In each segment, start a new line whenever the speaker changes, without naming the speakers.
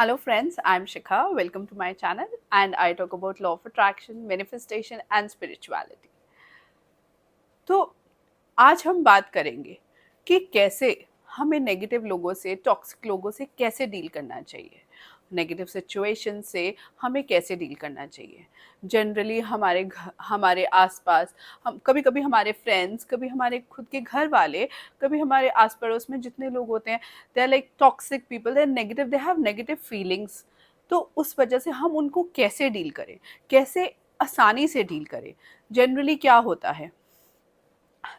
Hello friends, I'm Shikha. Welcome to my channel and I talk about law of attraction, manifestation and spirituality. तो आज हम बात करेंगे कि कैसे हमें नेगेटिव लोगों से, टॉक्सिक लोगों से कैसे डील करना चाहिए। नेगेटिव सिचुएशन से हमें कैसे डील करना चाहिए। जनरली हमारे आसपास हम कभी-कभी हमारे फ्रेंड्स, कभी हमारे खुद के घर वाले, कभी हमारे आस-पड़ोस में जितने लोग होते हैं, they are like toxic people, they are negative, they have negative feelings. तो उस वजह से हम उनको कैसे डील करें? कैसे आसानी से डील करें? जनरली क्या होता है,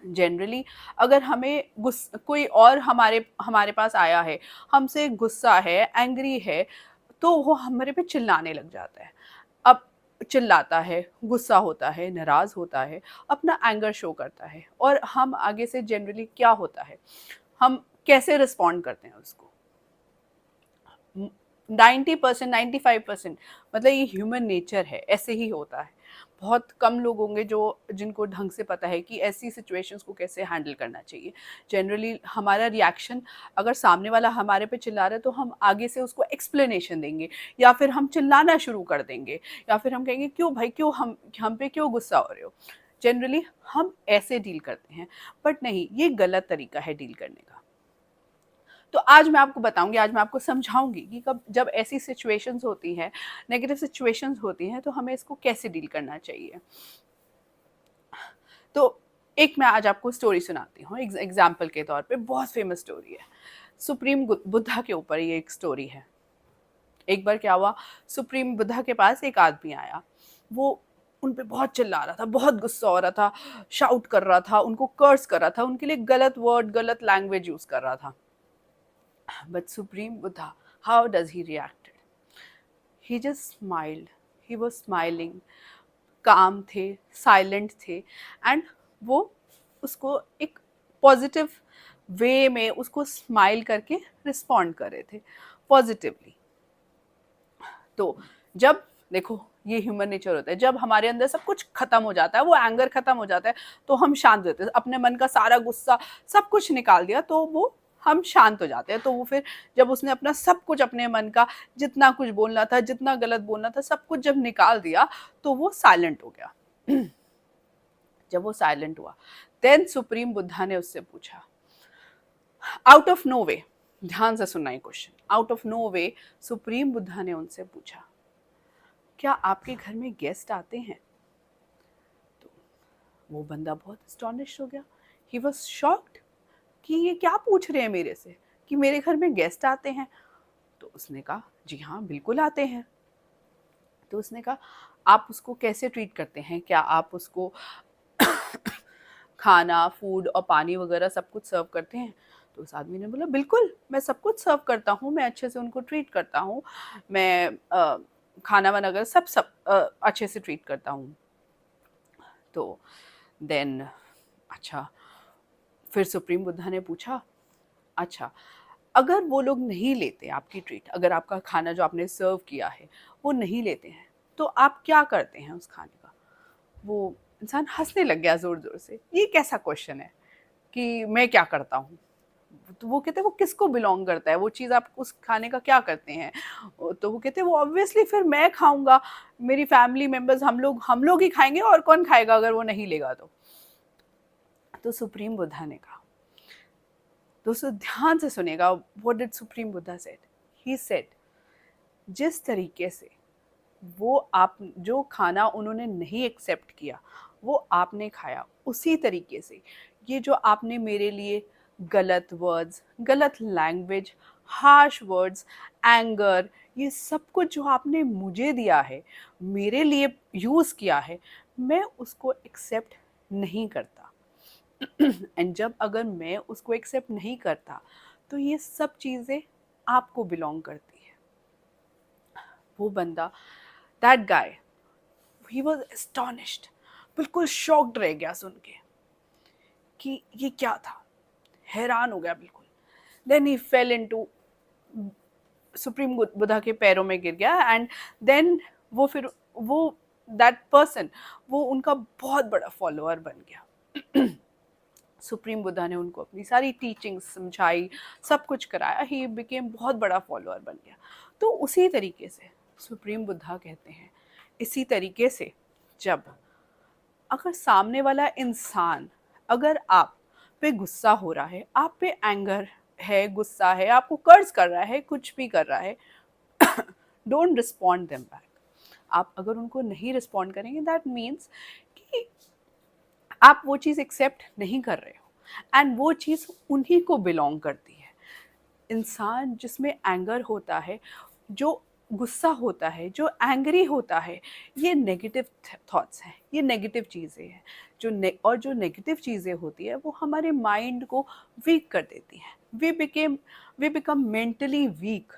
जनरली अगर हमें कोई और हमारे हमारे पास आया है, हमसे गुस्सा है, एंग्री है, तो वो हमारे पे चिल्लाने लग जाता है। अब चिल्लाता है, गुस्सा होता है, नाराज़ होता है, अपना एंगर शो करता है और हम आगे से जनरली क्या होता है, हम कैसे रिस्पॉन्ड करते हैं उसको। 90% 95% मतलब ये ह्यूमन नेचर है, ऐसे ही होता है। बहुत कम लोग होंगे जो जिनको ढंग से पता है कि ऐसी सिचुएशंस को कैसे हैंडल करना चाहिए। जनरली हमारा रिएक्शन, अगर सामने वाला हमारे पे चिल्ला रहा है तो हम आगे से उसको एक्सप्लेनेशन देंगे या फिर हम चिल्लाना शुरू कर देंगे या फिर हम कहेंगे क्यों भाई, क्यों हम पे क्यों गुस्सा हो रहे हो। जनरली हम ऐसे डील करते हैं, बट नहीं, ये गलत तरीका है डील करने का। तो आज मैं आपको बताऊंगी, आज मैं आपको समझाऊंगी कि कब जब ऐसी सिचुएशंस होती हैं, नेगेटिव सिचुएशंस होती हैं, तो हमें इसको कैसे डील करना चाहिए। तो एक मैं आज आपको स्टोरी सुनाती हूँ, एग्जाम्पल के तौर पे। बहुत फेमस स्टोरी है, सुप्रीम बुद्धा के ऊपर ये एक स्टोरी है। एक बार क्या हुआ, सुप्रीम बुद्धा के पास एक आदमी आया। वो उन पे बहुत चिल्ला रहा था, बहुत गुस्सा हो रहा था, शाउट कर रहा था, उनको कर्स कर रहा था, उनके लिए गलत वर्ड, गलत लैंग्वेज यूज कर रहा था। But Supreme Buddha, how does he reacted? He just smiled. He was smiling. काम थे, साइलेंट थे, एंड वो उसको एक पॉजिटिव वे में उसको स्माइल करके रिस्पॉन्ड कर रहे थे पॉजिटिवली। तो जब देखो, ये ह्यूमन नेचर होता है, जब हमारे अंदर सब कुछ खत्म हो जाता है, वो एंगर खत्म हो जाता है, तो हम शांत होते हैं। अपने मन का सारा गुस्सा सब कुछ निकाल दिया तो वो हम शांत हो जाते हैं। तो वो फिर जब उसने अपना सब कुछ, अपने मन का जितना कुछ बोलना था, जितना गलत बोलना था, सब कुछ जब निकाल दिया तो वो साइलेंट हो गया। जब वो साइलेंट हुआ, देन सुप्रीम बुद्धा ने उससे पूछा, आउट ऑफ नो वे, ध्यान से सुनना ये question, out of no way supreme Buddha ने उनसे पूछा, क्या आपके घर में गेस्ट आते हैं? तो वो बंदा बहुत एस्टॉनिश हो गया, ही वॉज शॉक्ड कि ये क्या पूछ रहे हैं मेरे से, कि मेरे घर में गेस्ट आते हैं। तो उसने कहा, जी हाँ बिल्कुल आते हैं। तो उसने कहा, आप उसको कैसे ट्रीट करते हैं, क्या आप उसको खाना, फूड और पानी वगैरह सब कुछ सर्व करते हैं? तो उस आदमी ने बोला, बिल्कुल मैं सब कुछ सर्व करता हूँ, मैं अच्छे से उनको ट्रीट करता हूँ, मैं खाना वाना वगैरह सब अच्छे से ट्रीट करता हूँ। तो देन, अच्छा, फिर सुप्रीम बुद्धा ने पूछा, अच्छा, अगर वो लोग नहीं लेते आपकी ट्रीट, अगर आपका खाना जो आपने सर्व किया है वो नहीं लेते हैं, तो आप क्या करते हैं उस खाने का? वो इंसान हंसने लग गया जोर जोर से, ये कैसा क्वेश्चन है कि मैं क्या करता हूँ। तो वो कहते हैं, वो किसको बिलोंग करता है वो चीज़, आप उस खाने का क्या करते हैं? तो वो कहते हैं, वो ऑब्वियसली फिर मैं खाऊंगा, मेरी फैमिली मेंबर्स, हम लोग ही खाएंगे, और कौन खाएगा अगर वो नहीं लेगा तो सुप्रीम बुद्धा ने कहा, दोस्तों ध्यान से सुनेगा, what did supreme Buddha said, he said, जिस तरीके से वो आप जो खाना उन्होंने नहीं एक्सेप्ट किया वो आपने खाया, उसी तरीके से ये जो आपने मेरे लिए गलत वर्ड्स, गलत लैंग्वेज, हार्श वर्ड्स, एंगर, ये सब कुछ जो आपने मुझे दिया है, मेरे लिए यूज़ किया है, मैं उसको एक्सेप्ट नहीं करता। एंड जब अगर मैं उसको एक्सेप्ट नहीं करता तो ये सब चीज़ें आपको बिलोंग करती है। वो बंदा, that guy, he was astonished, बिल्कुल शॉक्ड रह गया सुन के कि ये क्या था, हैरान हो गया बिल्कुल। Then he fell into, supreme Buddha के पैरों में गिर गया, एंड देन वो दैट पर्सन, वो उनका बहुत बड़ा फॉलोअर बन गया। सुप्रीम बुद्धा ने उनको अपनी सारी टीचिंग्स समझाई, सब कुछ कराया, ही बिकेम बहुत बड़ा फॉलोअर बन गया। तो उसी तरीके से सुप्रीम बुद्धा कहते हैं, इसी तरीके से जब अगर सामने वाला इंसान, अगर आप पे गुस्सा हो रहा है, आप पे एंगर है, गुस्सा है, आपको कर्ज कर रहा है, कुछ भी कर रहा है, डोंट रिस्पॉन्ड देम बैक। आप अगर उनको नहीं रिस्पॉन्ड करेंगे, दैट मीन्स कि आप वो चीज़ एक्सेप्ट नहीं कर रहे हो, एंड वो चीज़ उन्हीं को बिलोंग करती है। इंसान जिसमें एंगर होता है, जो गुस्सा होता है, जो एंग्री होता है, ये नेगेटिव थॉट्स हैं, ये नेगेटिव चीज़ें हैं। और जो नेगेटिव चीज़ें होती है वो हमारे माइंड को वीक कर देती हैं। We become mentally weak.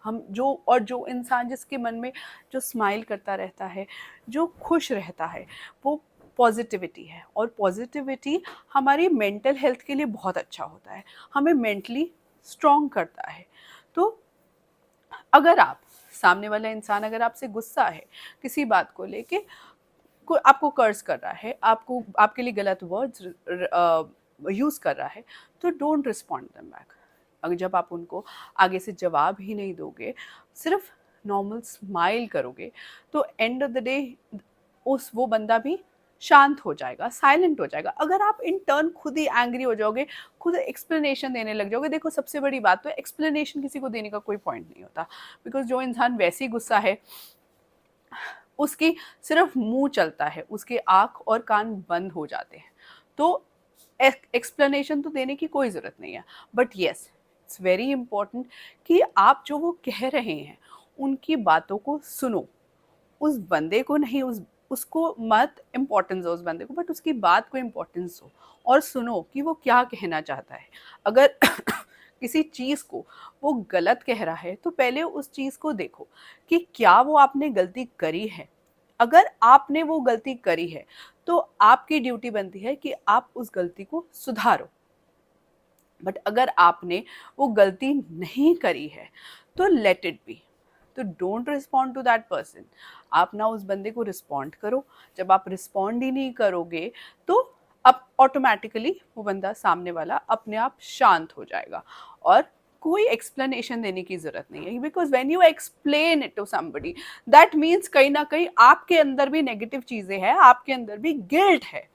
जो इंसान जिसके मन में जो स्माइल करता रहता है, जो खुश रहता है, वो पॉजिटिविटी है, और पॉजिटिविटी हमारी मेंटल हेल्थ के लिए बहुत अच्छा होता है, हमें मेंटली स्ट्रॉन्ग करता है। तो अगर आप, सामने वाला इंसान अगर आपसे गुस्सा है किसी बात को लेके, कोई आपको कर्ज कर रहा है, आपको आपके लिए गलत वर्ड्स यूज़ कर रहा है, तो डोंट रिस्पॉन्ड देम बैक। अगर जब आप उनको आगे से जवाब ही नहीं दोगे, सिर्फ नॉर्मल स्माइल करोगे, तो एंड ऑफ द डे वो बंदा भी शांत हो जाएगा, साइलेंट हो जाएगा। अगर आप इन टर्न खुद ही एंग्री हो जाओगे, खुद एक्सप्लेनेशन देने लग जाओगे, देखो सबसे बड़ी बात तो एक्सप्लेनेशन किसी को देने का कोई पॉइंट नहीं होता, बिकॉज जो इंसान वैसे ही गुस्सा है, उसकी सिर्फ मुंह चलता है, उसके आँख और कान बंद हो जाते हैं, तो एक्सप्लेनेशन तो देने की कोई ज़रूरत नहीं है। But yes, it's very important कि आप जो वो कह रहे हैं उनकी बातों को सुनो, उस बंदे को नहीं, उसको मत इम्पोर्टेंस दो उस बंदे को, बट उसकी बात को इम्पोर्टेंस दो और सुनो कि वो क्या कहना चाहता है। अगर किसी चीज़ को वो गलत कह रहा है, तो पहले उस चीज़ को देखो कि क्या वो आपने गलती करी है। अगर आपने वो गलती करी है, तो आपकी ड्यूटी बनती है कि आप उस गलती को सुधारो। बट अगर आपने वो गलती नहीं करी है, तो लेट इट बी, तो don't respond to that person. आप ना उस बंदे को रिस्पॉन्ड करो। जब आप रिस्पॉन्ड ही नहीं करोगे, तो अब ऑटोमेटिकली वो बंदा सामने वाला अपने आप शांत हो जाएगा, और कोई एक्सप्लेनेशन देने की जरूरत नहीं है, because when you explain it to somebody, that means कहीं ना कहीं आपके अंदर भी नेगेटिव चीजें हैं, आपके अंदर भी गिल्ट है।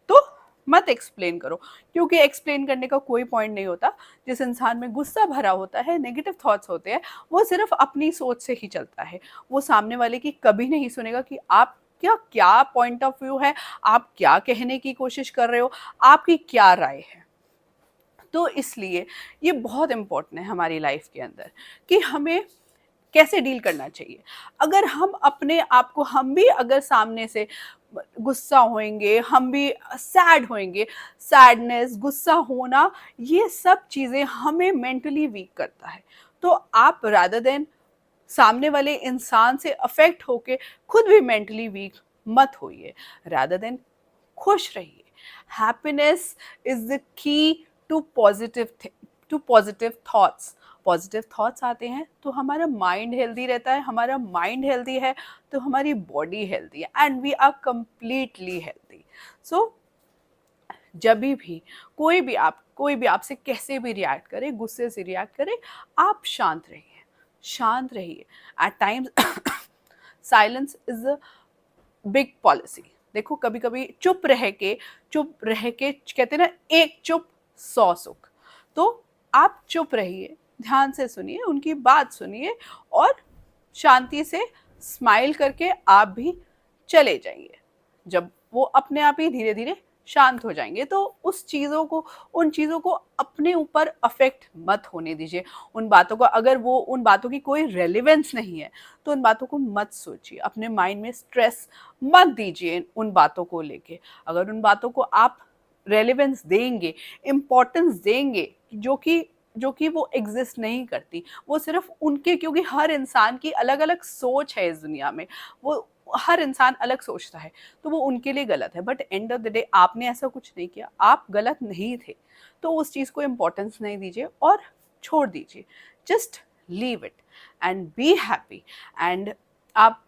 तो मत एक्सप्लेन करो, क्योंकि एक्सप्लेन करने का कोई पॉइंट नहीं होता। जिस इंसान में गुस्सा भरा होता है, नेगेटिव थॉट्स होते हैं, वो सिर्फ अपनी सोच से ही चलता है, वो सामने वाले की कभी नहीं सुनेगा कि आप क्या क्या पॉइंट ऑफ व्यू है, आप क्या कहने की कोशिश कर रहे हो, आपकी क्या राय है। तो इसलिए ये बहुत इंपॉर्टेंट है हमारी लाइफ के अंदर कि हमें कैसे डील करना चाहिए। अगर हम अपने आप को, हम भी अगर सामने से गुस्सा होंगे, हम भी सैड होंगे, सैडनेस, गुस्सा होना, ये सब चीज़ें हमें मेंटली वीक करता है। तो आप रादर देन सामने वाले इंसान से अफेक्ट होके खुद भी मेंटली वीक मत होइए, रादर देन खुश रहिए। Happiness is the key to positive thoughts. Positive thoughts आते हैं तो हमारा माइंड हेल्दी रहता है, हमारा माइंड हेल्दी है तो हमारी बॉडी हेल्दी है, and we are completely healthy. So जब भी कोई भी आपसे कैसे भी रिएक्ट करे, गुस्से से रिएक्ट करे, आप शांत रहिए, शांत रहिए। At times silence is a big policy. देखो कभी कभी चुप रह के कहते हैं ना, एक चुप 100 सुख। तो आप चुप रहिए, ध्यान से सुनिए, उनकी बात सुनिए, और शांति से स्माइल करके आप भी चले जाइए। जब वो अपने आप ही धीरे धीरे शांत हो जाएंगे, तो उन चीज़ों को अपने ऊपर अफेक्ट मत होने दीजिए। उन बातों को, अगर वो उन बातों की कोई रेलिवेंस नहीं है, तो उन बातों को मत सोचिए, अपने माइंड में स्ट्रेस मत दीजिए उन बातों को लेके। अगर उन बातों को आप रेलिवेंस देंगे, इम्पोर्टेंस देंगे, जो कि वो एग्जिस्ट नहीं करती, वो सिर्फ उनके, क्योंकि हर इंसान की अलग अलग सोच है इस दुनिया में, वो हर इंसान अलग सोचता है, तो वो उनके लिए गलत है। But end of the day आपने ऐसा कुछ नहीं किया, आप गलत नहीं थे, तो उस चीज़ को इम्पोर्टेंस नहीं दीजिए और छोड़ दीजिए। Just leave it and be happy. And आप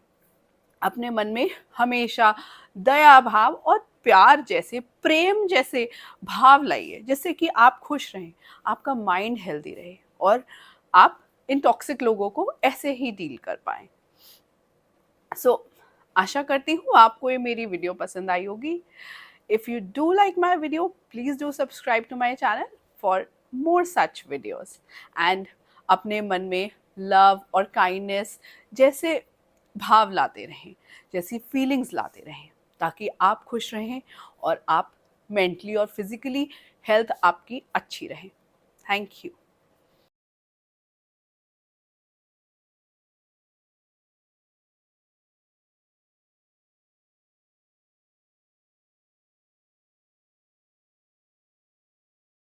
अपने मन में हमेशा दया भाव और प्यार जैसे, प्रेम जैसे भाव लाइए, जिससे कि आप खुश रहें, आपका माइंड हेल्दी रहे और आप इन टॉक्सिक लोगों को ऐसे ही डील कर पाएँ। सो आशा करती हूँ आपको ये मेरी वीडियो पसंद आई होगी। If you do like my video, please do subscribe to my channel for more such videos. And अपने मन में लव और काइंडनेस जैसे भाव लाते रहें, जैसी फीलिंग्स लाते रहें, ताकि आप खुश रहें और आप मेंटली और फिजिकली हेल्थ आपकी अच्छी रहे। Thank you.